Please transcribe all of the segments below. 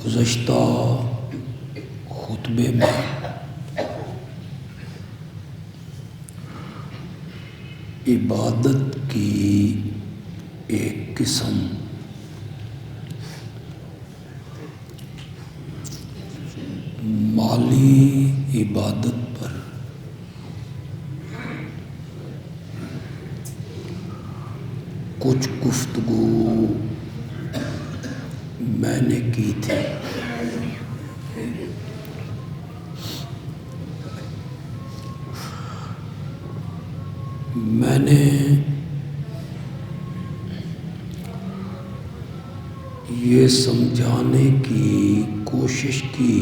گزشتہ خطبے میں عبادت کی ایک قسم مالی عبادت پر کچھ گفتگو میں نے کی تھی۔ میں نے یہ سمجھانے کی کوشش کی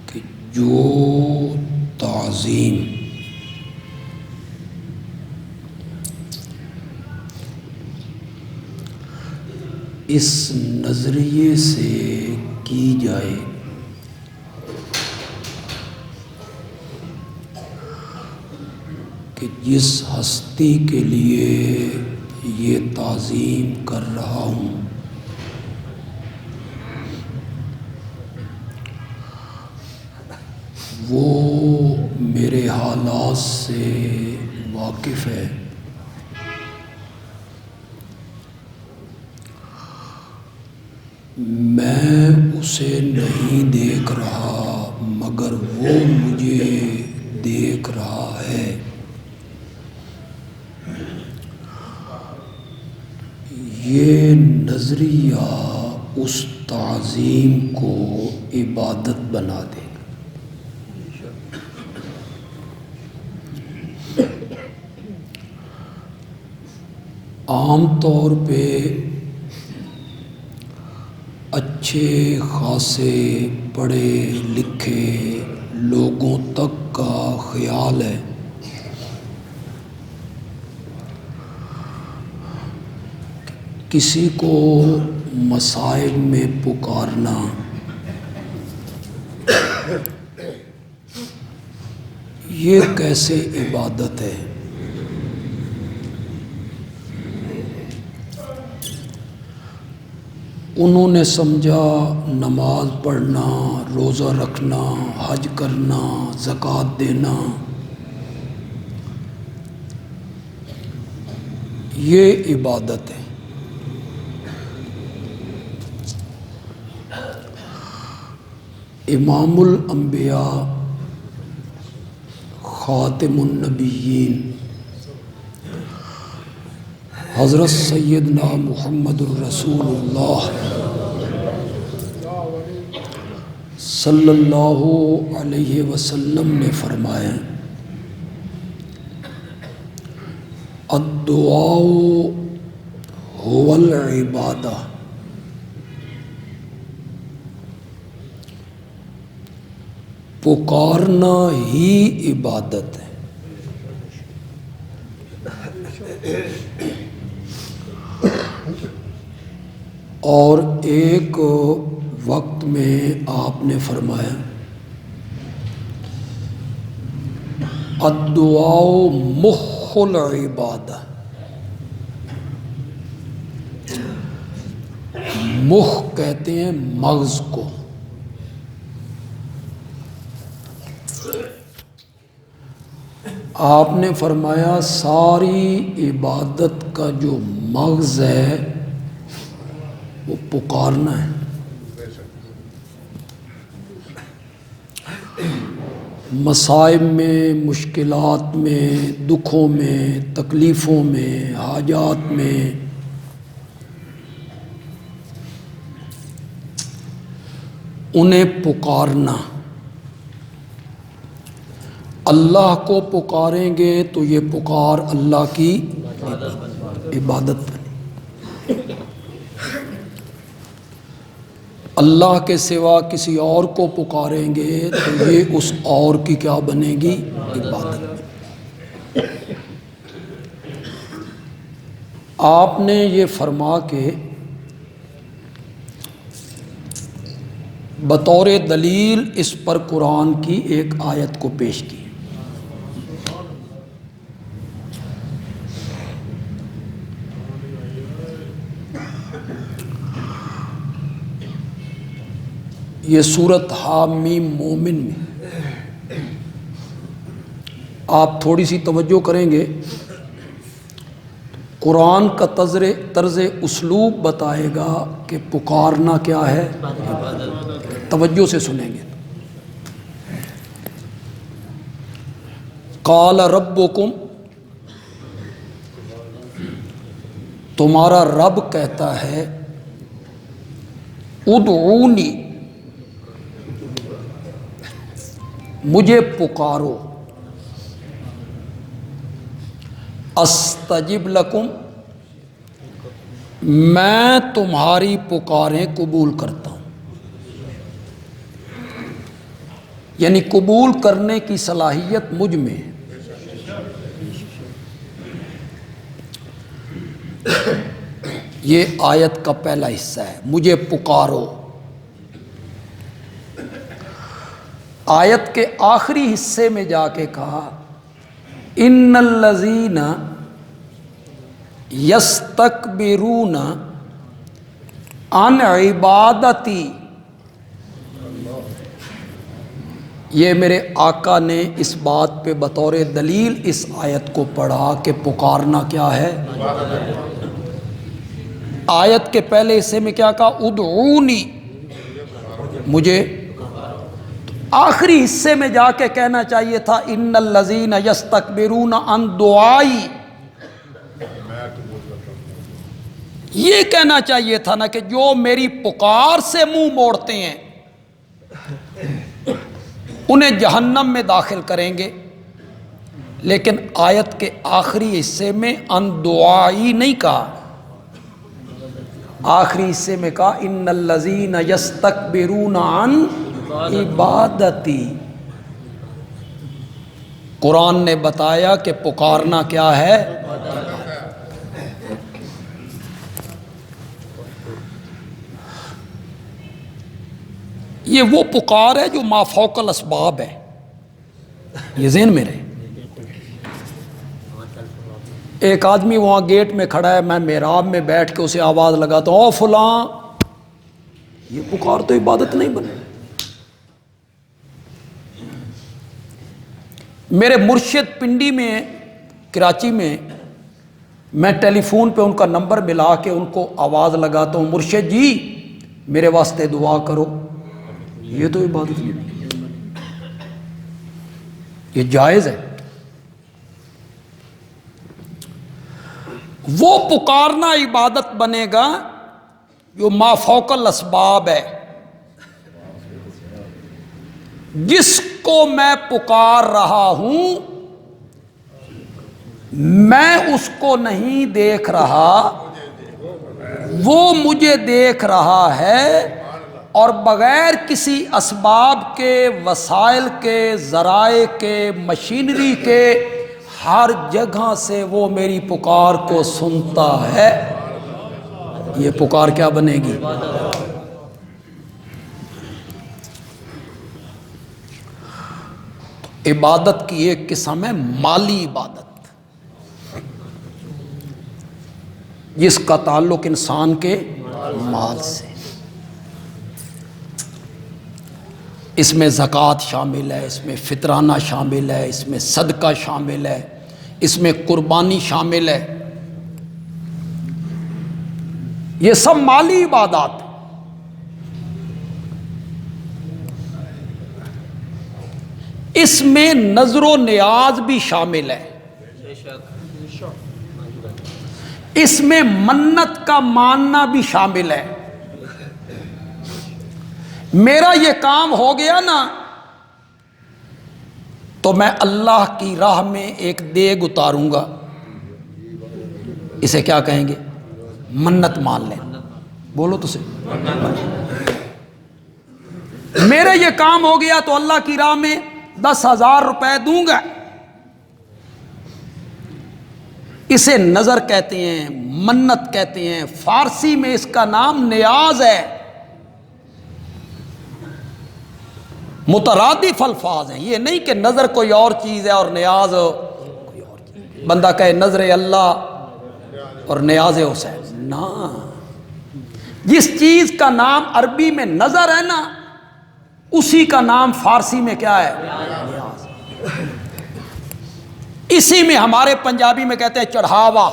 کہ جو تعظیم اس نظریے سے کی جائے کہ جس ہستی کے لیے یہ تعظیم کر رہا ہوں وہ میرے حالات سے واقف ہے، میں اسے نہیں دیکھ رہا مگر وہ مجھے دیکھ رہا ہے۔ یہ نظریہ اس تعظیم کو عبادت بنا دے۔ عام طور پہ اچھے خاصے پڑھے لکھے لوگوں تک کا خیال ہے کسی کو مصائب میں پکارنا یہ کیسے عبادت ہے؟ انہوں نے سمجھا نماز پڑھنا، روزہ رکھنا، حج کرنا، زکوٰۃ دینا یہ عبادت ہے۔ امام الانبیاء خاتم النبیین حضرت سیدنا محمد الرسول اللہ صلی اللہ علیہ وسلم نے فرمایا الدعاء هو العبادہ، پکارنا ہی عبادت ہے۔ اور ایک وقت میں آپ نے فرمایا الدعاء مخ العبادہ، مخ کہتے ہیں مغز کو۔ آپ نے فرمایا ساری عبادت کا جو مغز ہے وہ پکارنا ہے۔ مصائب میں، مشکلات میں، دکھوں میں، تکلیفوں میں، حاجات میں انہیں پکارنا۔ اللہ کو پکاریں گے تو یہ پکار اللہ کی عبادت بنی۔ اللہ کے سوا کسی اور کو پکاریں گے تو یہ اس اور کی کیا بنے گی؟ عبادت بنے۔ آپ نے یہ فرما کے بطور دلیل اس پر قرآن کی ایک آیت کو پیش کی۔ یہ سورت حامیم مومن میں آپ تھوڑی سی توجہ کریں گے، قرآن کا طرز اسلوب بتائے گا کہ پکارنا کیا ہے، توجہ سے سنیں گے۔ قال ربکم، تمہارا رب کہتا ہے، ادعونی، مجھے پکارو، استجب لکم، میں تمہاری پکاریں قبول کرتا ہوں۔ یعنی قبول کرنے کی صلاحیت مجھ میں ہے۔ یہ آیت کا پہلا حصہ ہے، مجھے پکارو۔ آیت کے آخری حصے میں جا کے کہا، ان الذین یستکبرون عن عبادتی، یہ میرے آقا نے اس بات پہ بطور دلیل اس آیت کو پڑھا کہ پکارنا کیا ہے۔ آیت کے پہلے حصے میں کیا کہا، ادعونی، مجھے، آخری حصے میں جا کے کہنا چاہیے تھا ان الذین یستکبرون عن دعائی، یہ کہنا چاہیے تھا نا کہ جو میری پکار سے منہ موڑتے ہیں انہیں جہنم میں داخل کریں گے۔ لیکن آیت کے آخری حصے میں ان دعائی نہیں کہا، آخری حصے میں کہا ان الذین یستکبرون عن عبادتی۔ قرآن نے بتایا کہ پکارنا کیا ہے، یہ وہ پکار ہے جو ما فوق الاسباب ہے، یہ ذہن میں رہے۔ ایک آدمی وہاں گیٹ میں کھڑا ہے، میں محراب میں بیٹھ کے اسے آواز لگاتا ہوں، او فلاں، یہ پکار تو عبادت نہیں بنے۔ میرے مرشد پنڈی میں، کراچی میں ٹیلی فون پہ ان کا نمبر ملا کے ان کو آواز لگاتا ہوں، مرشد جی میرے واسطے دعا کرو، یہ تو عبادت نہیں، یہ جائز ہے۔ وہ پکارنا عبادت بنے گا جو ما فوق الاسباب ہے، جس کو میں پکار رہا ہوں میں اس کو نہیں دیکھ رہا، وہ مجھے دیکھ رہا ہے، اور بغیر کسی اسباب کے، وسائل کے، ذرائع کے، مشینری کے، ہر جگہ سے وہ میری پکار کو سنتا ہے۔ یہ پکار کیا بنے گی؟ عبادت کی ایک قسم ہے مالی عبادت، جس کا تعلق انسان کے مال سے، اس میں زکوٰۃ شامل ہے، اس میں فطرانہ شامل ہے، اس میں صدقہ شامل ہے، اس میں قربانی شامل ہے، یہ سب مالی عبادات۔ اس میں نظر و نیاز بھی شامل ہے، اس میں منت کا ماننا بھی شامل ہے۔ میرا یہ کام ہو گیا نا تو میں اللہ کی راہ میں ایک دیگ اتاروں گا، اسے کیا کہیں گے؟ منت مان لیں، بولو تو صحیح۔ میرے یہ کام ہو گیا تو اللہ کی راہ میں 10,000 روپے دوں گا، اسے نظر کہتے ہیں، منت کہتے ہیں، فارسی میں اس کا نام نیاز ہے۔ مترادف الفاظ ہیں، یہ نہیں کہ نظر کوئی اور چیز ہے اور نیاز کوئی اور چیز۔ بندہ کہے نظر اللہ اور نیاز حسین، نہ، جس چیز کا نام عربی میں نظر ہے نا، اسی کا نام فارسی میں کیا ہے؟ نیاز۔ اسی میں ہمارے پنجابی میں کہتے ہیں چڑھاوا۔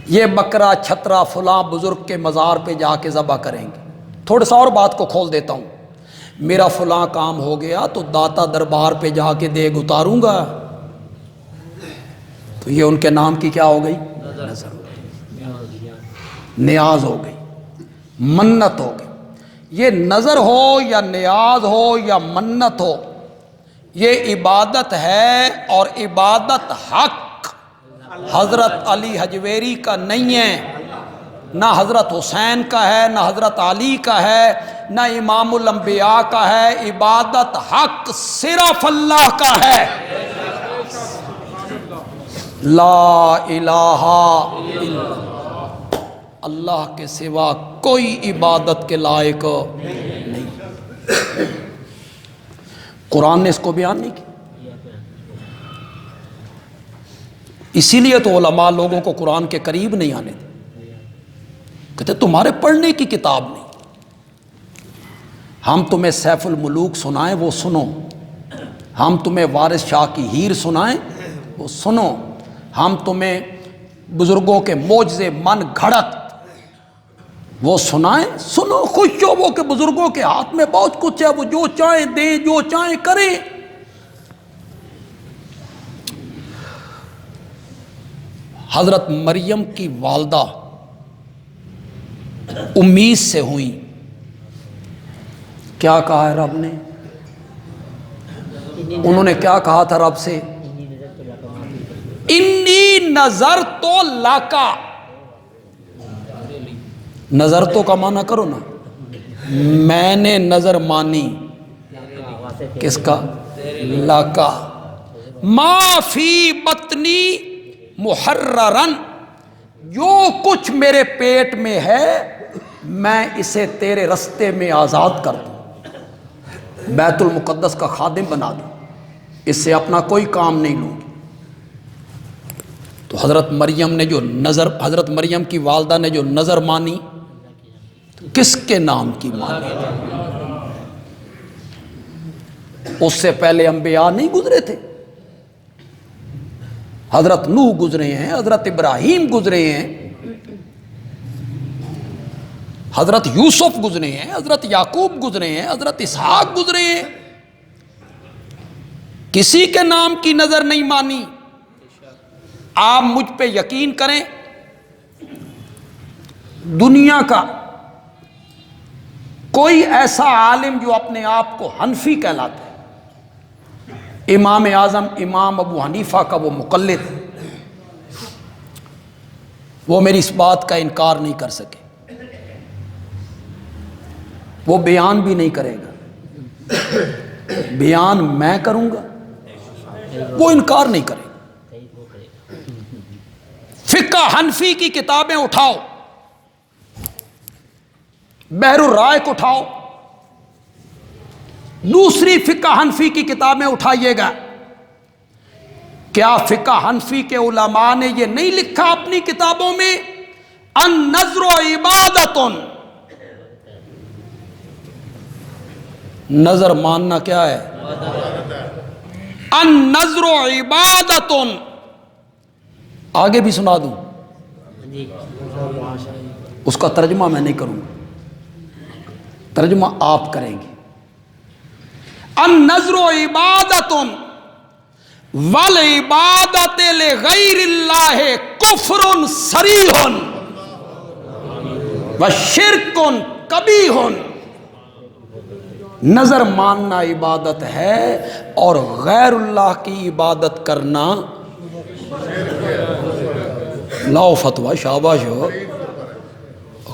یہ بکرا چھترا فلاں بزرگ کے مزار پہ جا کے ذبح کریں گے۔ تھوڑا سا اور بات کو کھول دیتا ہوں، میرا فلاں کام ہو گیا تو داتا دربار پہ جا کے دیگ اتاروں گا، تو یہ ان کے نام کی کیا ہو گئی؟ نظر ہو گئی، نیاز ہو گئی، منت ہو گئی۔ یہ نظر ہو یا نیاز ہو یا منت ہو، یہ عبادت ہے، اور عبادت حق حضرت علی حجویری کا نہیں ہے، نہ حضرت حسین کا ہے، نہ حضرت علی کا ہے، نہ امام الانبیاء کا ہے۔ عبادت حق صرف اللہ کا ہے۔ لا الہ الا اللہ کے سوا کوئی عبادت کے لائق نہیں۔ قرآن نے اس کو بیان نہیں کیا، اسی لیے تو علماء لوگوں کو قرآن کے قریب نہیں آنے دے، کہتے تمہارے پڑھنے کی کتاب نہیں، ہم تمہیں سیف الملوک سنائیں وہ سنو، ہم تمہیں وارث شاہ کی ہیر سنائیں وہ سنو، ہم تمہیں بزرگوں کے معجزے من گھڑت وہ سنائیں سنو، خوش ہو وہ کہ بزرگوں کے ہاتھ میں بہت کچھ ہے، وہ جو چاہیں دیں جو چاہیں کریں۔ حضرت مریم کی والدہ امید سے ہوئیں، کیا کہا ہے رب نے؟ انہوں نے کیا کہا تھا رب سے؟ انی نظرت لکا، نظر تو کا معنی کرو نا، میں نے نظر مانی، کس کا؟ لکا، ما فی بطنی محررن، جو کچھ میرے پیٹ میں ہے میں اسے تیرے رستے میں آزاد کر دوں، بیت المقدس کا خادم بنا دوں، اس سے اپنا کوئی کام نہیں لوں گی۔ تو حضرت مریم نے جو نظر، حضرت مریم کی والدہ نے جو نظر مانی، کس کے نام کی مانی؟ اس سے پہلے انبیاء نہیں گزرے تھے؟ حضرت نوح گزرے ہیں، حضرت ابراہیم گزرے ہیں، حضرت یوسف گزرے ہیں، حضرت یعقوب گزرے ہیں، حضرت اسحاق گزرے ہیں، کسی کے نام کی نظر نہیں مانی۔ آپ مجھ پہ یقین کریں، دنیا کا کوئی ایسا عالم جو اپنے آپ کو حنفی کہلاتا ہے، امام اعظم امام ابو حنیفہ کا وہ مقلد، وہ میری اس بات کا انکار نہیں کر سکے، وہ بیان بھی نہیں کرے گا، بیان میں کروں گا، وہ انکار نہیں کرے گا۔ فقہ حنفی کی کتابیں اٹھاؤ، بحر الرائق اٹھاؤ، دوسری فقہ حنفی کی کتابیں اٹھائیے گا، کیا فقہ حنفی کے علماء نے یہ نہیں لکھا اپنی کتابوں میں النظر عبادت، نظر ماننا کیا ہے؟ النظر عبادت۔ آگے بھی سنا دوں، اس کا ترجمہ میں نہیں کروں گا، ترجمہ آپ کریں گے۔ النظر عبادت والعبادت لغیر اللہ کفر صریح وشرک قبیح۔ نظر ماننا عبادت ہے اور غیر اللہ کی عبادت کرنا، لاؤ فتویٰ، شاباش ہو،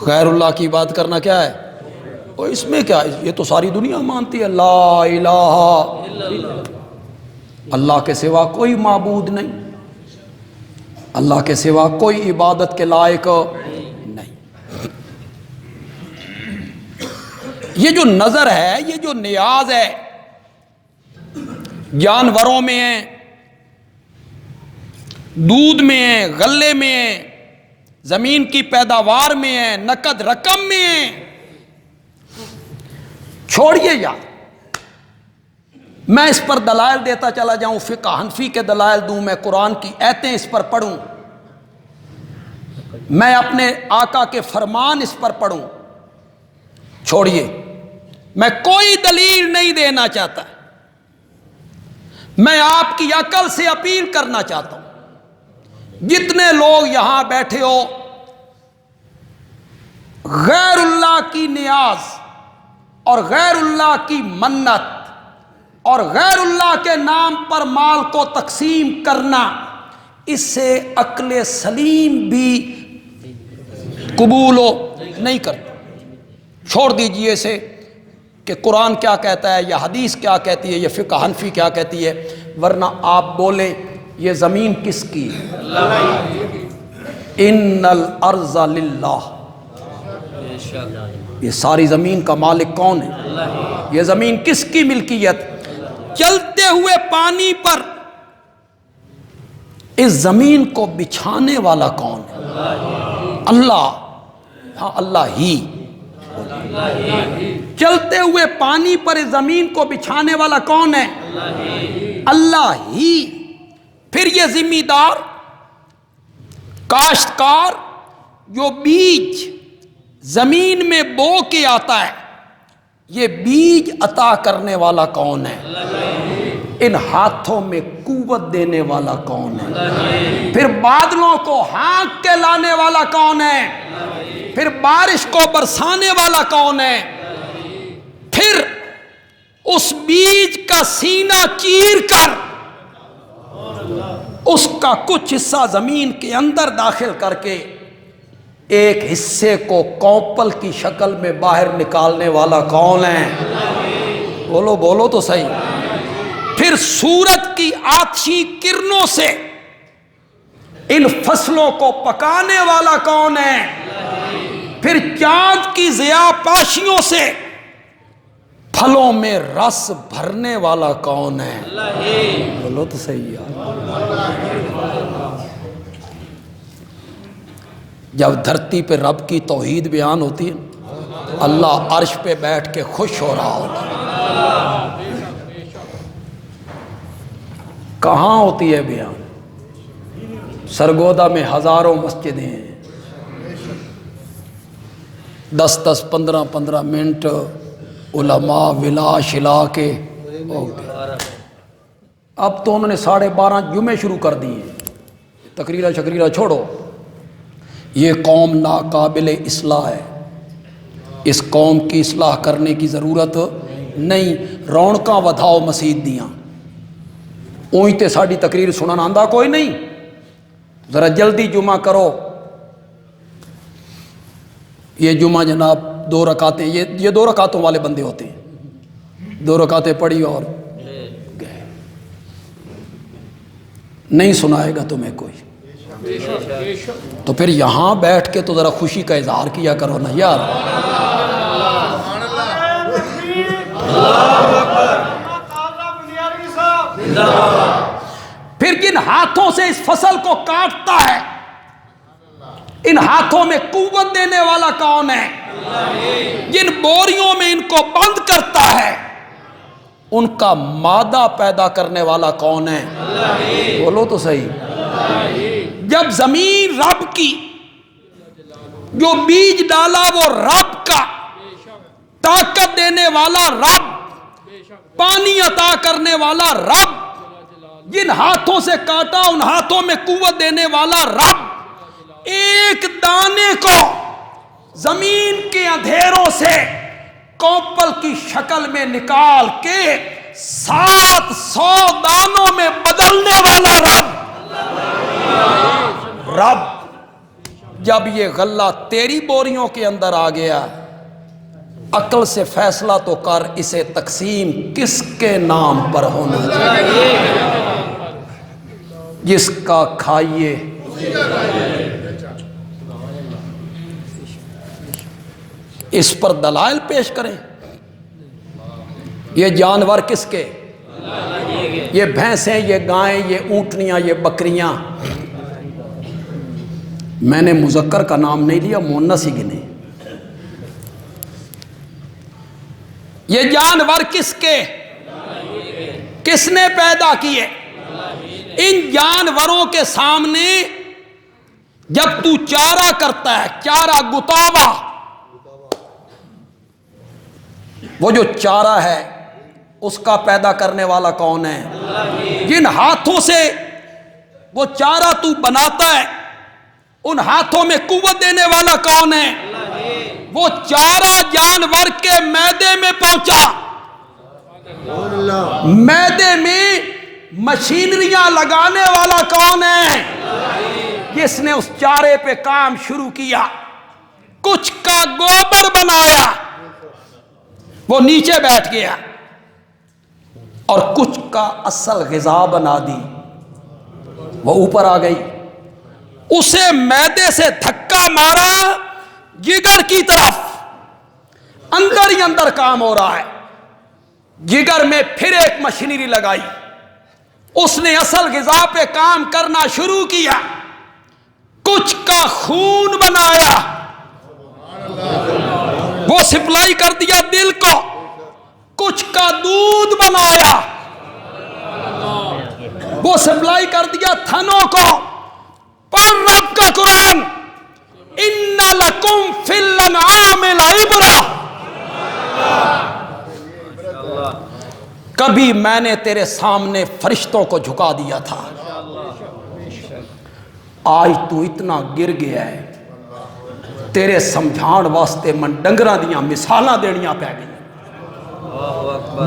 غیر اللہ کی عبادت کرنا کیا ہے؟ اور اس میں کیا ہے؟ یہ تو ساری دنیا مانتی ہے، لا الہ، اللہ کے سوا کوئی معبود نہیں، اللہ کے سوا کوئی عبادت کے لائق نہیں۔ یہ جو نظر ہے، یہ جو نیاز ہے، جانوروں میں ہے، دودھ میں ہے، غلے میں ہے، زمین کی پیداوار میں ہے، نقد رقم میں ہے۔ چھوڑیے یار، میں اس پر دلائل دیتا چلا جاؤں، فقہ حنفی کے دلائل دوں، میں قرآن کی آیتیں اس پر پڑھوں، میں اپنے آقا کے فرمان اس پر پڑھوں۔ چھوڑیے، میں کوئی دلیل نہیں دینا چاہتا، میں آپ کی عقل سے اپیل کرنا چاہتا ہوں۔ جتنے لوگ یہاں بیٹھے ہو غیر اللہ کی نیاز اور غیر اللہ کی منت اور غیر اللہ کے نام پر مال کو تقسیم کرنا، اس سے عقل سلیم بھی قبول نہیں کرتا۔ چھوڑ دیجئے اسے کہ قرآن کیا کہتا ہے یا حدیث کیا کہتی ہے یا فقہ حنفی کیا کہتی ہے، ورنہ آپ بولیں یہ زمین کس کی ہے؟ ان الارض للہ، یہ ساری زمین کا مالک کون ہے؟ یہ زمین کس کی ملکیت؟ چلتے ہوئے پانی پر اس زمین کو بچھانے والا کون ہے؟ اللہ، ہاں اللہ ہی۔ چلتے ہوئے پانی پر اس زمین کو بچھانے والا کون ہے؟ اللہ ہی۔ پھر یہ ذمہ دار کاشتکار جو بیج زمین میں بو کے آتا ہے، یہ بیج عطا کرنے والا کون ہے؟ ان ہاتھوں میں قوت دینے والا کون ہے؟ پھر بادلوں کو ہانک کے لانے والا کون ہے؟ پھر بارش کو برسانے والا کون ہے؟ پھر اس بیج کا سینہ چیر کر اس کا کچھ حصہ زمین کے اندر داخل کر کے ایک حصے کو کوپل کی شکل میں باہر نکالنے والا کون ہے؟ بولو بولو تو صحیح۔ پھر سورج کی آتشی کرنوں سے ان فصلوں کو پکانے والا کون ہے؟ پھر چاند کی ضیاء پاشیوں سے پھلوں میں رس بھرنے والا کون ہے؟ بولو تو صحیح یار۔ جب دھرتی پہ رب کی توحید بیان ہوتی ہے، اللہ عرش پہ بیٹھ کے خوش ہو رہا ہوتا ہے۔ کہاں ہوتی ہے بیان؟ سرگودا میں ہزاروں مسجدیں ہیں، 10 15 15 منٹ علماء ولا شلا کے ہو گئے۔ اب تو انہوں نے 12:30 جمعے شروع کر دیے، تقریرہ شکریرہ چھوڑو۔ یہ قوم ناقابل اصلاح ہے، اس قوم کی اصلاح کرنے کی ضرورت نہیں۔ رونقاں ودھاؤ مسیت دیاں، اونی تے ساڑی تقریر سنن آندہ کوئی نہیں، ذرا جلدی جمعہ کرو۔ یہ جمعہ جناب 2 رکعتیں، یہ 2 رکعتوں والے بندے ہوتے ہیں، 2 رکعتیں پڑھی اور گئے، نہیں سنائے گا تمہیں کوئی۔ تو پھر یہاں بیٹھ کے تو ذرا خوشی کا اظہار کیا کرو نا یار۔ پھر جن ہاتھوں سے اس فصل کو کاٹتا ہے، ان ہاتھوں میں قوت دینے والا کون ہے؟ جن بوریوں میں ان کو بند کرتا ہے، ان کا مادہ پیدا کرنے والا کون ہے؟ بولو تو صحیح۔ جب زمین رب کی، جو بیج ڈالا وہ رب کا، طاقت دینے والا رب، پانی عطا کرنے والا رب، جن ہاتھوں سے کاٹا ان ہاتھوں میں قوت دینے والا رب، ایک دانے کو زمین کے اندھیروں سے کوپل کی شکل میں نکال کے 700 دانوں میں بدلنے والا رب، جب یہ غلہ تیری بوریوں کے اندر آ گیا، عقل سے فیصلہ تو کر، اسے تقسیم کس کے نام پر ہونا چاہیے؟ جس کا کھائیے۔ اس پر دلائل پیش کریں۔ یہ جانور کس کے؟ یہ بھینسیں، یہ گائیں، یہ اونٹنیاں، یہ بکریاں، میں نے مذکر کا نام نہیں لیا، مؤنث ہی گنے۔ یہ جانور کس کے، کس نے پیدا کیے؟ ان جانوروں کے سامنے جب تو چارہ کرتا ہے، چارہ گتاوا، وہ جو چارہ ہے اس کا پیدا کرنے والا کون ہے؟ جن ہاتھوں سے وہ چارہ تو بناتا ہے، ان ہاتھوں میں قوت دینے والا کون ہے؟ وہ چارہ جانور کے معدے میں پہنچا، معدے میں مشینریاں لگانے والا کون ہے؟ جس نے اس چارے پہ کام شروع کیا، کچھ کا گوبر بنایا، وہ نیچے بیٹھ گیا، اور کچھ کا اصل غذا بنا دی، وہ اوپر آ گئی۔ اسے معدے سے دھکا مارا جگر کی طرف، اندر ہی اندر کام ہو رہا ہے، جگر میں پھر ایک مشینری لگائی، اس نے اصل غذا پہ کام کرنا شروع کیا، کچھ کا خون بنایا، وہ سپلائی کر دیا دل کو، کچھ کا دودھ بنایا، وہ سپلائی کر دیا تھنوں کو۔ پر رب کا قرآن، ان لکم فی الانعام لعبرۃ، کبھی میں نے تیرے سامنے فرشتوں کو جھکا دیا تھا، آج تو اتنا گر گیا ہے، تیرے سمجھان واسطے من ڈنگراں دیاں مثالاں دینیاں پہ گئی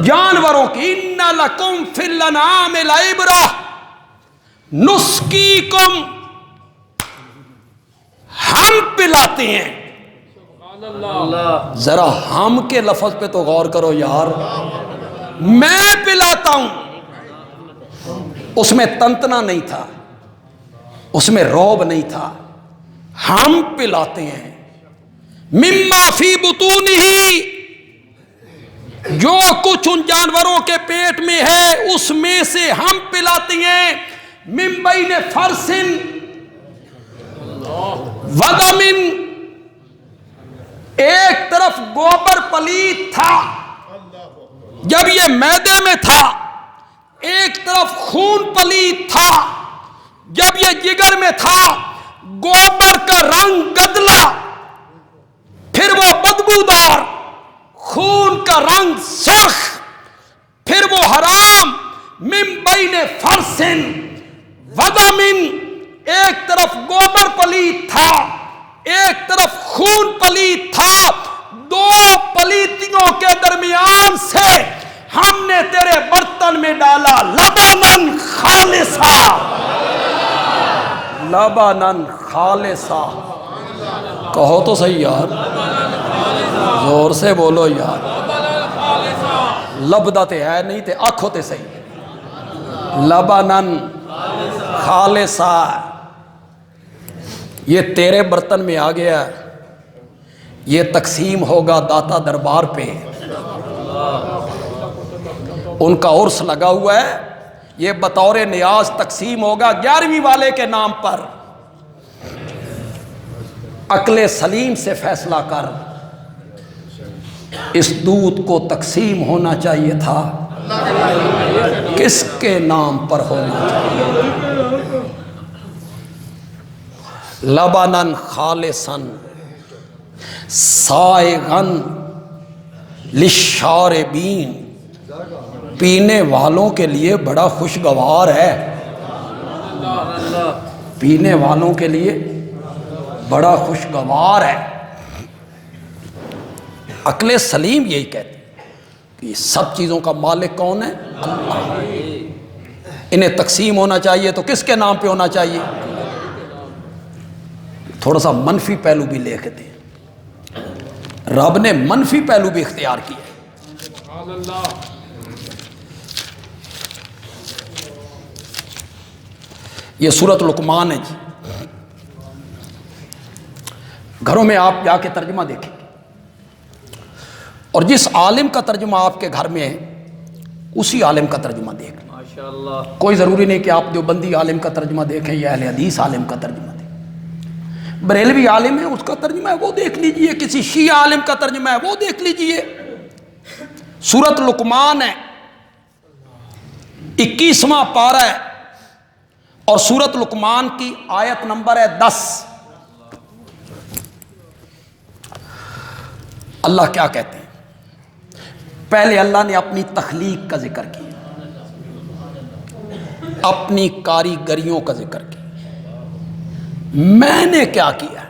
جانوروں کی۔ ان لکم فی الانعام لعبرۃ نسقیکم، ہم پلاتے ہیں۔ ذرا ہم کے لفظ پہ تو غور کرو یار، میں پلاتا ہوں، اس میں تنتنا نہیں تھا، اس میں روب نہیں تھا، ہم پلاتے ہیں۔ مما فی بطونہ، جو کچھ ان جانوروں کے پیٹ میں ہے اس میں سے ہم پلاتے ہیں۔ من بین فرث ودم، ایک طرف گوبر پلید تھا جب یہ معدے میں تھا، ایک طرف خون پلید تھا جب یہ جگر میں تھا۔ گوبر کا رنگ گدلا، پھر وہ بدبودار، خون کا رنگ سرخ، پھر وہ حرام۔ من بین فرث ودم، ایک طرف گوبر پلید تھا، ایک طرف خون پلید تھا، دو پلیتیوں کے درمیان سے ہم نے تیرے برتن میں ڈالا لبنن خالصا، لبنن خالصا۔ کہو تو صحیح یار، زور سے بولو یار، لبدا تے ہے نہیں تے آنکھوں تے صحیح، لبنن خالصا۔ یہ تیرے برتن میں آ گیا، یہ تقسیم ہوگا داتا دربار پہ، ان کا عرس لگا ہوا ہے، یہ بطور نیاز تقسیم ہوگا 11ویں والے کے نام پر۔ عقل سلیم سے فیصلہ کر، اس دودھ کو تقسیم ہونا چاہیے تھا، کس کے نام پر ہونا چاہیے؟ لبنن خالصن سائغن للشاربین، پینے والوں کے لیے بڑا خوشگوار ہے، پینے والوں کے لیے بڑا خوشگوار ہے۔ عقل سلیم یہی کہتی کہ یہ سب چیزوں کا مالک کون ہے؟ اللہ۔ انہیں تقسیم ہونا چاہیے تو کس کے نام پہ ہونا چاہیے؟ تھوڑا سا منفی پہلو بھی لے کے دیں، رب نے منفی پہلو بھی اختیار کیا۔ یہ سورۃ لقمان ہے جی، گھروں میں آپ جا کے ترجمہ دیکھیں، اور جس عالم کا ترجمہ آپ کے گھر میں ہے اسی عالم کا ترجمہ دیکھیں۔ ماشاءاللہ، کوئی ضروری نہیں کہ آپ دیوبندی عالم کا ترجمہ دیکھیں یا اہل حدیث عالم کا ترجمہ دیکھیں۔ بریلوی عالم ہے اس کا ترجمہ ہے وہ دیکھ لیجئے، کسی شیعہ عالم کا ترجمہ ہے وہ دیکھ لیجئے۔ سورۃ لقمان ہے، 21واں پارہ ہے، اور سورۃ لقمان کی آیت نمبر ہے 10۔ اللہ کیا کہتے ہیں؟ پہلے اللہ نے اپنی تخلیق کا ذکر کیا، اپنی کاریگریوں کا ذکر کیا، میں نے کیا کیا؟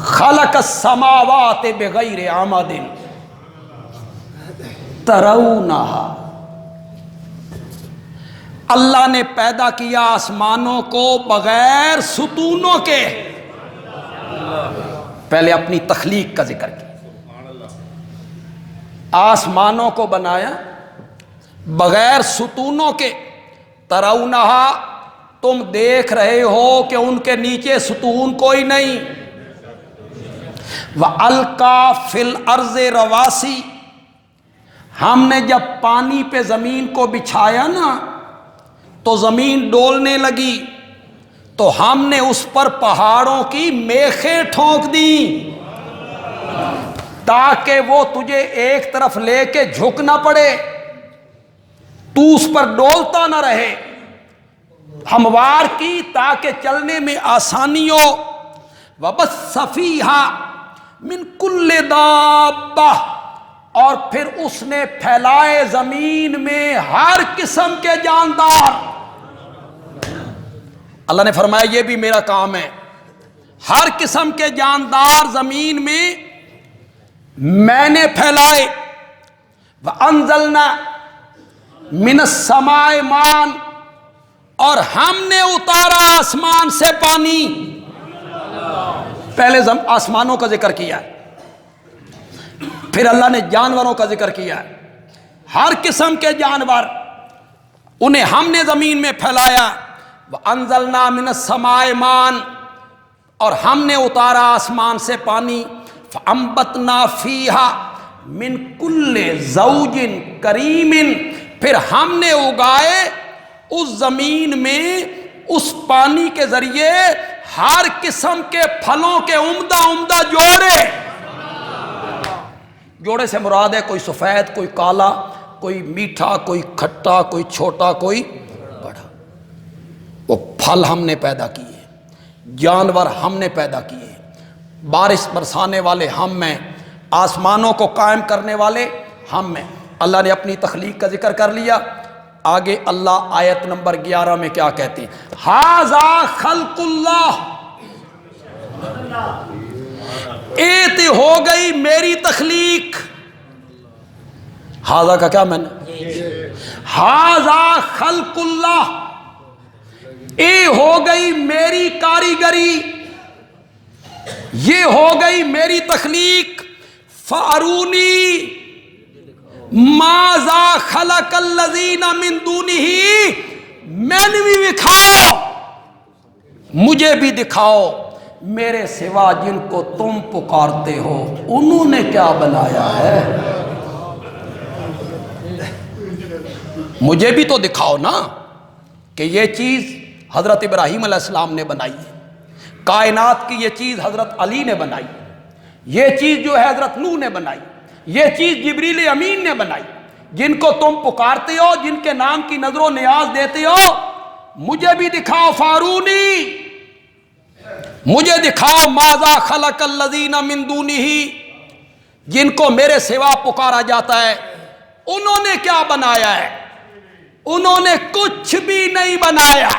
خلق السماوات بغیر عمد ترونہا، اللہ نے پیدا کیا آسمانوں کو بغیر ستونوں کے۔ پہلے اپنی تخلیق کا ذکر کیا، آسمانوں کو بنایا بغیر ستونوں کے۔ ترونہا، تم دیکھ رہے ہو کہ ان کے نیچے ستون کوئی نہیں۔ وَأَلْقَى فِي الْأَرْضِ رَوَاسِي، ہم نے جب پانی پہ زمین کو بچھایا نا تو زمین ڈولنے لگی، تو ہم نے اس پر پہاڑوں کی میخیں ٹھونک دیں تاکہ وہ تجھے ایک طرف لے کے جھک نہ پڑے، تو اس پر ڈولتا نہ رہے، ہموار کی تاکہ چلنے میں آسانی ہو۔ وَبَثَّ فِيهَا مِن كُلِّ دَابَّةٍ، اور پھر اس نے پھیلائے زمین میں ہر قسم کے جاندار۔ اللہ نے فرمایا یہ بھی میرا کام ہے، ہر قسم کے جاندار زمین میں میں نے پھیلائے۔ وَأَنزَلْنَا مِنَ السَّمَاءِ مَاءً، اور ہم نے اتارا آسمان سے پانی۔ پہلے آسمانوں کا ذکر کیا ہے، پھر اللہ نے جانوروں کا ذکر کیا ہے، ہر قسم کے جانور انہیں ہم نے زمین میں پھیلایا۔ وَأَنزَلْنَا مِنَ السَّمَاءِ مَاءً، اور ہم نے اتارا آسمان سے پانی۔ فَأَنبَتْنَا فِيهَا مِن كُلِّ زَوْجٍ كَرِيمٍ، پھر ہم نے اگائے اس زمین میں اس پانی کے ذریعے ہر قسم کے پھلوں کے عمدہ عمدہ جوڑے۔ جوڑے سے مراد ہے کوئی سفید، کوئی کالا، کوئی میٹھا، کوئی کھٹا، کوئی چھوٹا، کوئی بڑا۔ وہ پھل ہم نے پیدا کیے، جانور ہم نے پیدا کیے، بارش برسانے والے ہم میں، آسمانوں کو قائم کرنے والے ہم میں۔ اللہ نے اپنی تخلیق کا ذکر کر لیا۔ آگے اللہ آیت نمبر 11 میں کیا کہتے ہیں؟ ھذا خلق اللہ، ایت ہو گئی میری تخلیق۔ ھذا کا کیا معنی؟ ھذا خلق اللہ، اے ہو گئی میری کاریگری، یہ ہو گئی میری تخلیق۔ فارونی ماذا خلق الذین من دونہ، میں نے بھی دکھاؤ، مجھے بھی دکھاؤ میرے سوا جن کو تم پکارتے ہو انہوں نے کیا بنایا ہے، مجھے بھی تو دکھاؤ نا کہ یہ چیز حضرت ابراہیم علیہ السلام نے بنائی ہے، کائنات کی یہ چیز حضرت علی نے بنائی، یہ چیز جو ہے حضرت نوح نے بنائی، یہ چیز جبریل امین نے بنائی، جن کو تم پکارتے ہو، جن کے نام کی نظر و نیاز دیتے ہو، مجھے بھی دکھاؤ۔ فارونی، مجھے دکھاؤ ماذا خلق الذین من دونہ، جن کو میرے سوا پکارا جاتا ہے انہوں نے کیا بنایا ہے؟ انہوں نے کچھ بھی نہیں بنایا۔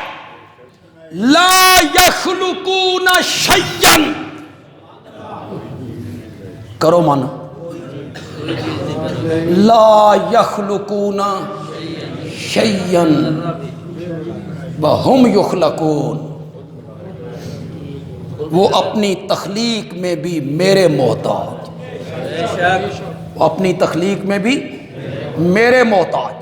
لا یخلقون شیئا، کرو مانا، لا یخلقون شیئا وہم یخلقون، وہ اپنی تخلیق میں بھی میرے محتاج، وہ اپنی تخلیق میں بھی میرے محتاج۔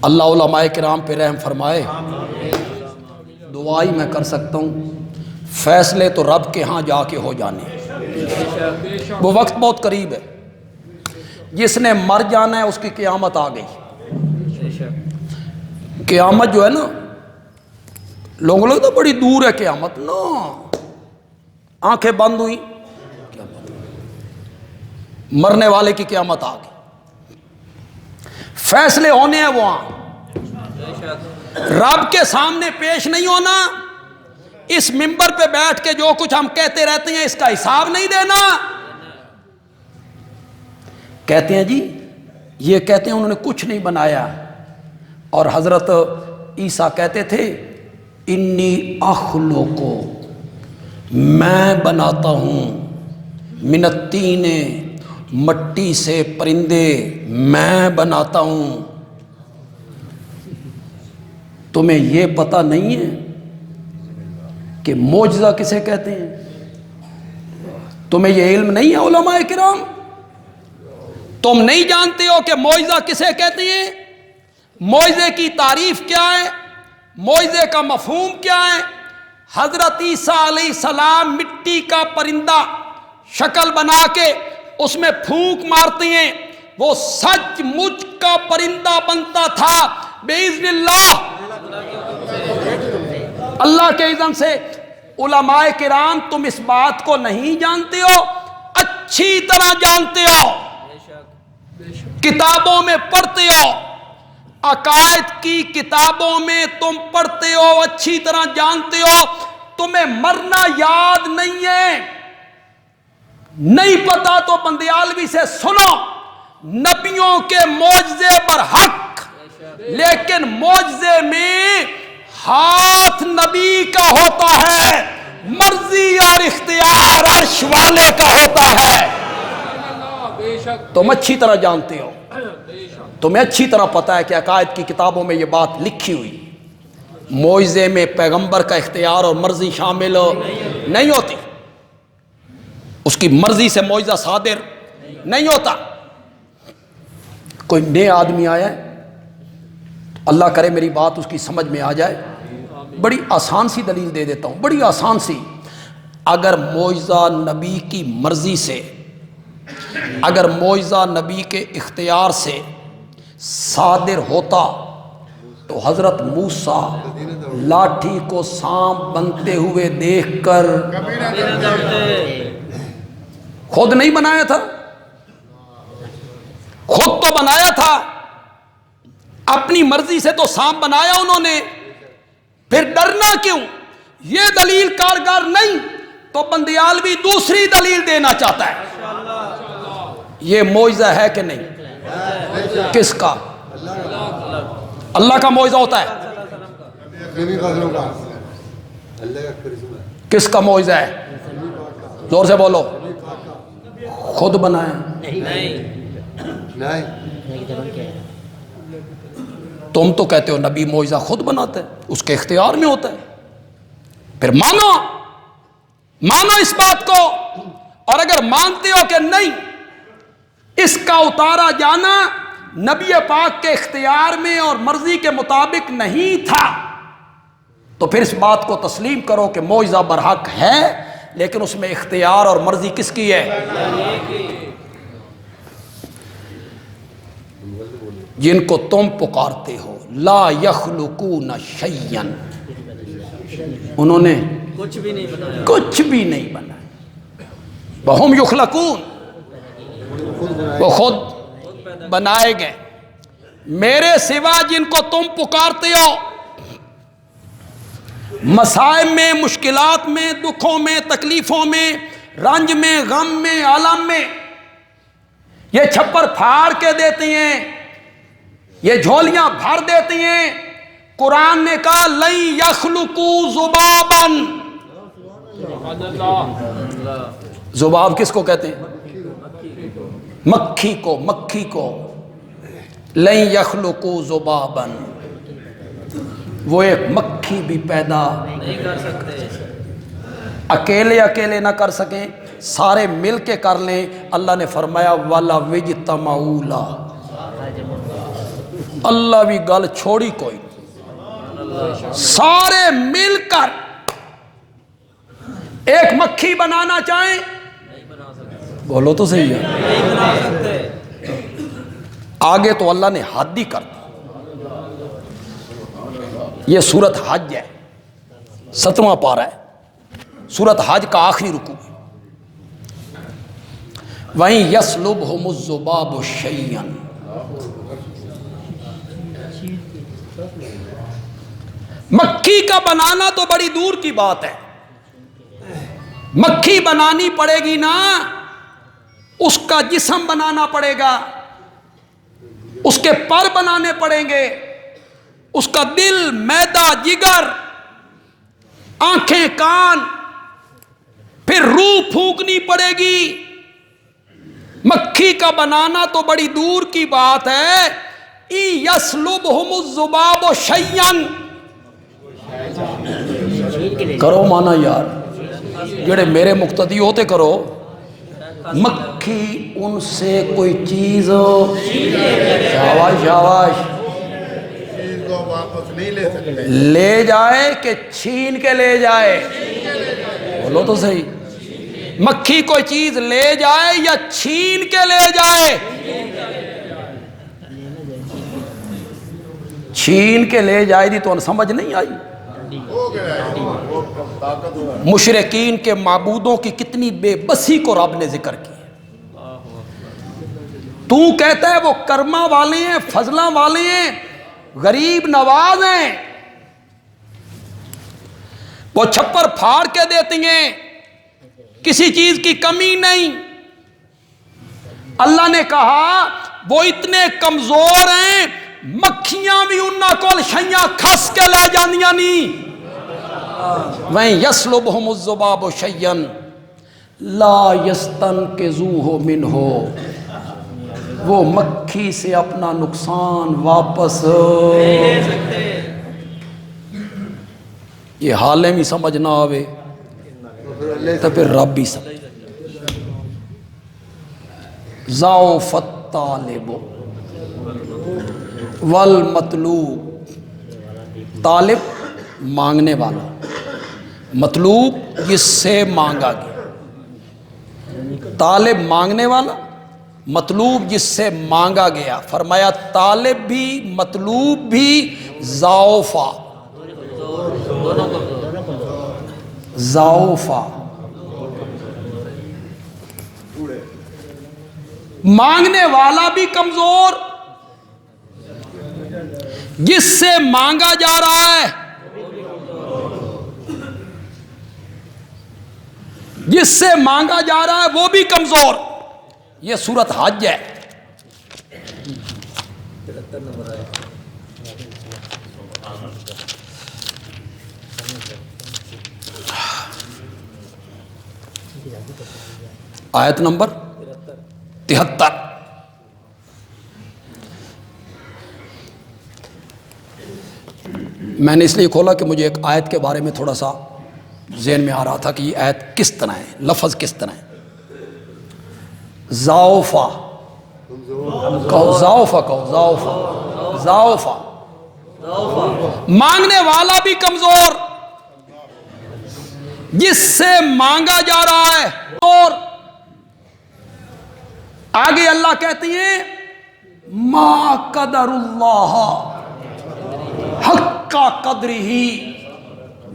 اللہ علماء کرام پہ رحم فرمائے۔ دعائی میں کر سکتا ہوں، فیصلے تو رب کے ہاں جا کے ہو جانے، وہ وقت بہت قریب ہے، جس نے مر جانا ہے اس کی قیامت آ گئی۔ قیامت جو ہے نا، لوگوں کو لگتا بڑی دور ہے قیامت، نا آنکھیں بند ہوئی قیامت، مرنے والے کی قیامت آ گئی، فیصلے ہونے ہیں وہاں، رب کے سامنے پیش نہیں ہونا، اس منبر پہ بیٹھ کے جو کچھ ہم کہتے رہتے ہیں اس کا حساب نہیں دینا۔ کہتے ہیں جی، یہ کہتے ہیں انہوں نے کچھ نہیں بنایا، اور حضرت عیسیٰ کہتے تھے انی اخلقو، میں بناتا ہوں، من الطین، مٹی سے پرندے میں بناتا ہوں۔ تمہیں یہ پتہ نہیں ہے کہ معجزہ کسے کہتے ہیں؟ تمہیں یہ علم نہیں ہے علماء کرام؟ تم نہیں جانتے ہو کہ معجزہ کسے کہتے ہیں؟ معجزے کی تعریف کیا ہے؟ معجزے کا مفہوم کیا ہے؟ حضرت عیسیٰ علیہ السلام مٹی کا پرندہ شکل بنا کے اس میں پھونک مارتے ہیں، وہ سچ مچ کا پرندہ بنتا تھا باذن اللہ، اللہ کے اذن سے۔ علماء کرام تم اس بات کو نہیں جانتے ہو؟ اچھی طرح جانتے ہو، کتابوں میں پڑھتے ہو، عقائد کی کتابوں میں تم پڑھتے ہو، اچھی طرح جانتے ہو، تمہیں مرنا یاد نہیں ہے۔ نہیں پتا تو بندیالوی سے سنو، نبیوں کے معجزے برحق، لیکن معجزے میں ہاتھ نبی کا ہوتا ہے، مرضی اور اختیار عرش والے کا ہوتا ہے۔ تم اچھی طرح جانتے ہو، تمہیں اچھی طرح پتا ہے کہ عقائد کی کتابوں میں یہ بات لکھی ہوئی، معجزے میں پیغمبر کا اختیار اور مرضی شامل نہیں ہوتی، اس کی مرضی سے معجزہ صادر نہیں ہوتا۔ کوئی نئے آدمی آیا ہے، اللہ کرے میری بات اس کی سمجھ میں آ جائے، بڑی آسان سی دلیل دے دیتا ہوں، بڑی آسان سی۔ اگر معجزہ نبی کی مرضی سے، اگر معجزہ نبی کے اختیار سے صادر ہوتا تو حضرت موسیٰ لاٹھی کو سانپ بنتے ہوئے دیکھ کر خود نہیں بنایا تھا، خود تو بنایا تھا، اپنی مرضی سے تو سانپ بنایا انہوں نے، پھر ڈرنا کیوں؟ یہ دلیل کارگر نہیں تو بندیالوی دوسری دلیل دینا چاہتا ہے۔ یہ معجزہ ہے کہ نہیں؟ کس کا؟ اللہ کا معجزہ ہوتا ہے۔ کس کا معجزہ ہے؟ زور سے بولو۔ خود بنایا؟ تم تو کہتے ہو نبی معجزہ خود بناتا ہے، اس کے اختیار میں ہوتا ہے، پھر مانو، مانو اس بات کو۔ اور اگر مانتے ہو کہ نہیں، اس کا اتارا جانا نبی پاک کے اختیار میں اور مرضی کے مطابق نہیں تھا، تو پھر اس بات کو تسلیم کرو کہ معجزہ برحق ہے، لیکن اس میں اختیار اور مرضی کس کی ہے؟ جن کو تم پکارتے ہو لا یخلقون شیئا، انہوں نے کچھ بھی نہیں بنایا، وہم یخلقون، وہ خود بنائے گئے۔ میرے سوا جن کو تم پکارتے ہو، مسائب میں، مشکلات میں، دکھوں میں، تکلیفوں میں، رنج میں، غم میں، عالم میں، یہ چھپر پھاڑ کے دیتی ہیں، یہ جھولیاں بھر دیتی ہیں۔ قرآن نے کہا لن یخلقوا ذبابا، ذباب کس کو کہتے ہیں؟ مکھی کو، مکھی کو۔ لن یخلقوا ذبابا، وہ ایک مکھی بھی پیدا نہیں کر سکتے، اکیلے اکیلے نہ کر سکیں، سارے مل کے کر لیں۔ اللہ نے فرمایا وَلَوِ اجْتَمَعُوا لَهُ، اللہ بھی گل چھوڑی کوئی، سارے مل کر ایک مکھی بنانا چاہیں، بولو تو صحیح ہے، آگے تو اللہ نے حد ہی کر دی۔ یہ سورت حج ہے، 7واں پارہ ہے، سورت حج کا آخری رکوع ہے۔ وہیں یسلبہم الذباب شیئا، مکھی کا بنانا تو بڑی دور کی بات ہے، مکھی بنانی پڑے گی نا، اس کا جسم بنانا پڑے گا، اس کے پر بنانے پڑیں گے، اس کا دل، معدہ، جگر، آنکھیں، کان، پھر روح پھونکنی پڑے گی۔ مکھی کا بنانا تو بڑی دور کی بات ہے۔ یسلبہم الذباب شیئا، کرو مانا یار، جڑے میرے مقتدی ہوتے کرو۔ مکھی ان سے کوئی چیز، شاباش شاباش، واپس نہیں لے سکتے، لے جائے کہ چھین کے لے جائے، بولو تو صحیح، مکھی کوئی چیز لے جائے یا چھین کے لے جائے؟ چھین کے لے جائے دی تو ان سمجھ نہیں آئی۔ ہو گیا وہ طاقت ہوا۔ مشرکین کے معبودوں کی کتنی بے بسی کو رب نے ذکر کی۔ تو کہتا ہے وہ کرما والے ہیں، فضلہ والے ہیں، غریب نواز ہیں، وہ چھپر پھاڑ کے دیتی ہیں، کسی چیز کی کمی نہیں۔ اللہ نے کہا وہ اتنے کمزور ہیں، مکھیاں بھی انہاں کول شیاں کھس کے لے جاندیاں نہیں۔ وَإِن يَسْلُبْهُمُ الذُّبَابُ شَيْئًا لَا يَسْتَنْقِذُوهُ مِنْهُ، وہ مکھی سے اپنا نقصان واپس نہیں لے سکتے۔ یہ حالیں بھی سمجھ نہ آوے تو پھر رب بھی سمجھ۔ ضعف الطالب والمطلوب، طالب مانگنے والا، مطلوب جس سے مانگا گیا، طالب مانگنے والا، مطلوب جس سے مانگا گیا۔ فرمایا طالب بھی مطلوب بھی ضعفا، ضعفا، مانگنے والا بھی کمزور، جس سے مانگا جا رہا ہے، جس سے مانگا جا رہا ہے وہ بھی کمزور۔ یہ سورت حج ہے۔ آیت نمبر 73۔ میں نے اس لیے کھولا کہ مجھے ایک آیت کے بارے میں تھوڑا سا ذہن میں آ رہا تھا کہ یہ آیت کس طرح ہے، لفظ کس طرح ہے۔ ضعفا کہو، ضعفا کہو، ضعفا، ضعفا، مانگنے والا بھی کمزور، جس سے مانگا جا رہا ہے۔ اور آگے اللہ کہتی ہیں ما قدر اللہ حق کا قدری ہی،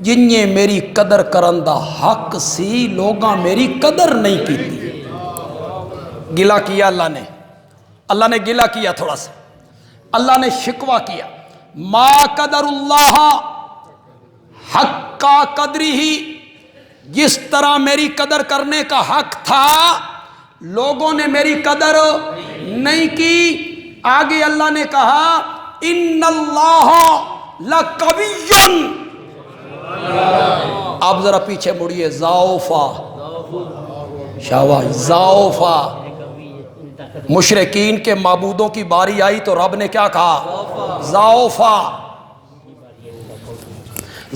جنہیں میری قدر کرندہ حق سی لوگاں میری قدر نہیں کی تھی۔ گلہ کیا اللہ نے گلہ کیا، تھوڑا سا اللہ نے شکوہ کیا۔ ما قدر اللہ حق کا قدری ہی، جس طرح میری قدر کرنے کا حق تھا لوگوں نے میری قدر نہیں کی۔ آگے اللہ نے کہا ان اللہ لقوی، آپ ذرا پیچھے مڑیے، ضعفا، شاباش، ضعفا۔ مشرکین کے معبودوں کی باری آئی تو رب نے کیا کہا؟ ضعفا،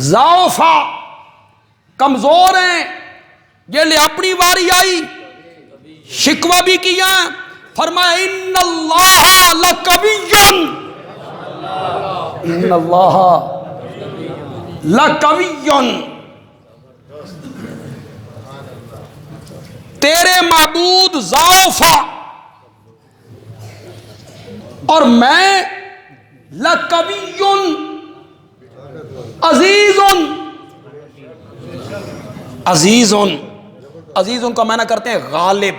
ضعفا، کمزور ہیں۔ یہ لے اپنی باری آئی، شکوہ بھی کیا، فرمایا ان اللہ لقوی، ان اللہ لقوی، تیرے معبود ضعفا اور میں لقوی، عزیزن، عزیزن، عزیزن کا معنی کرتے ہیں غالب.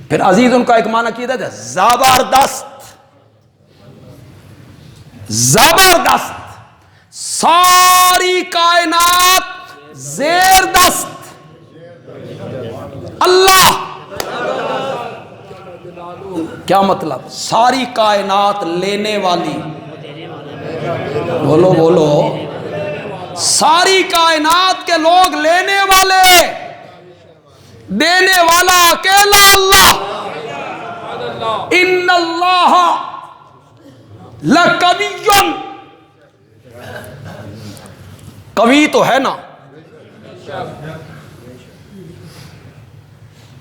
پھر عزیزن کا ایک معنی کیا تھا زبردست، زبردست، ساری کائنات زیر دست اللہ. کیا مطلب؟ ساری کائنات لینے والی، بولو بولو، ساری کائنات کے لوگ لینے والے، دینے والا اکیلا اللہ. ان اللہ لقوی، قوی تو ہے نا.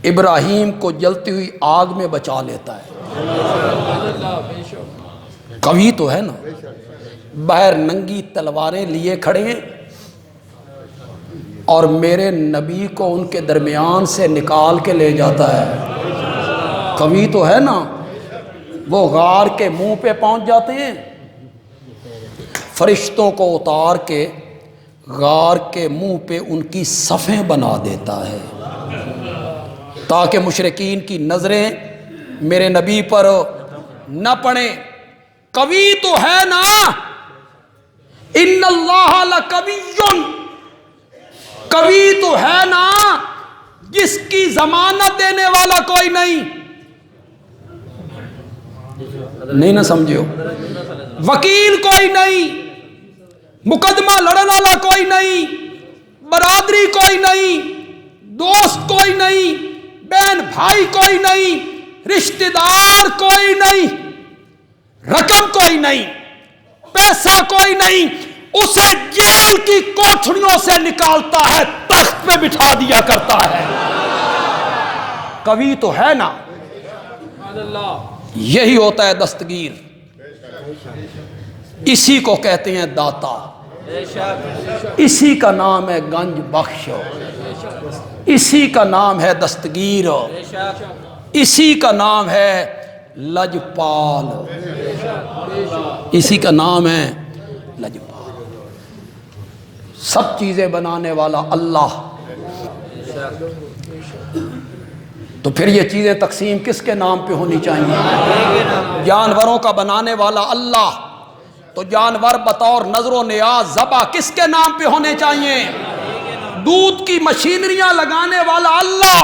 ابراہیم کو جلتی ہوئی آگ میں بچا لیتا ہے، قوی تو ہے نا. باہر ننگی تلواریں لیے کھڑے ہیں اور میرے نبی کو ان کے درمیان سے نکال کے لے جاتا ہے، قوی تو ہے نا. وہ غار کے منہ پہ پہنچ جاتے ہیں، فرشتوں کو اتار کے غار کے منہ پہ ان کی صفیں بنا دیتا ہے تاکہ مشرکین کی نظریں میرے نبی پر نہ پڑیں. قوی تو ہے نا. ان اللہ لقوی، قوی تو ہے نا، جس کی ضمانت دینے والا کوئی نہیں. نہیں نہ سمجھے ہو؟ وکیل کوئی نہیں، مقدمہ لڑنے والا کوئی نہیں، برادری کوئی نہیں، دوست کوئی نہیں، بہن بھائی کوئی نہیں، رشتہ دار کوئی نہیں، رقم کوئی نہیں، پیسہ کوئی نہیں. اسے جیل کی کوٹھڑیوں سے نکالتا ہے، تخت پہ بٹھا دیا کرتا ہے. قوی تو ہے نا. یہی ہوتا ہے دستگیر. اسی کو کہتے ہیں داتا، اسی کا نام ہے گنج بخش، اسی کا نام ہے دستگیر، اسی کا نام ہے لجپال، اسی کا نام ہے لجپال. سب چیزیں بنانے والا اللہ. تو پھر یہ چیزیں تقسیم کس کے نام پہ ہونی چاہیے؟ جانوروں کا بنانے والا اللہ، تو جانور بطور نظر و نیاز ذبح کس کے نام پہ ہونے چاہیے؟ دودھ کی مشینریاں لگانے والا اللہ،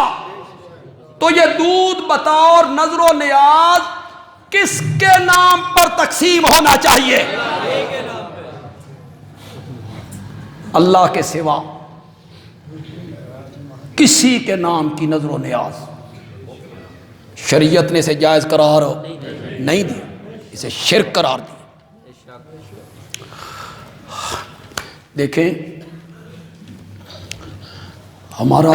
تو یہ دودھ بطور نظر و نیاز کس کے نام پر تقسیم ہونا چاہیے؟ اللہ کے سوا کسی کے نام کی نظر و نیاز شریعت نے اسے جائز قرار نہیں دیا، اسے شرک قرار دیا. دیکھیں ہمارا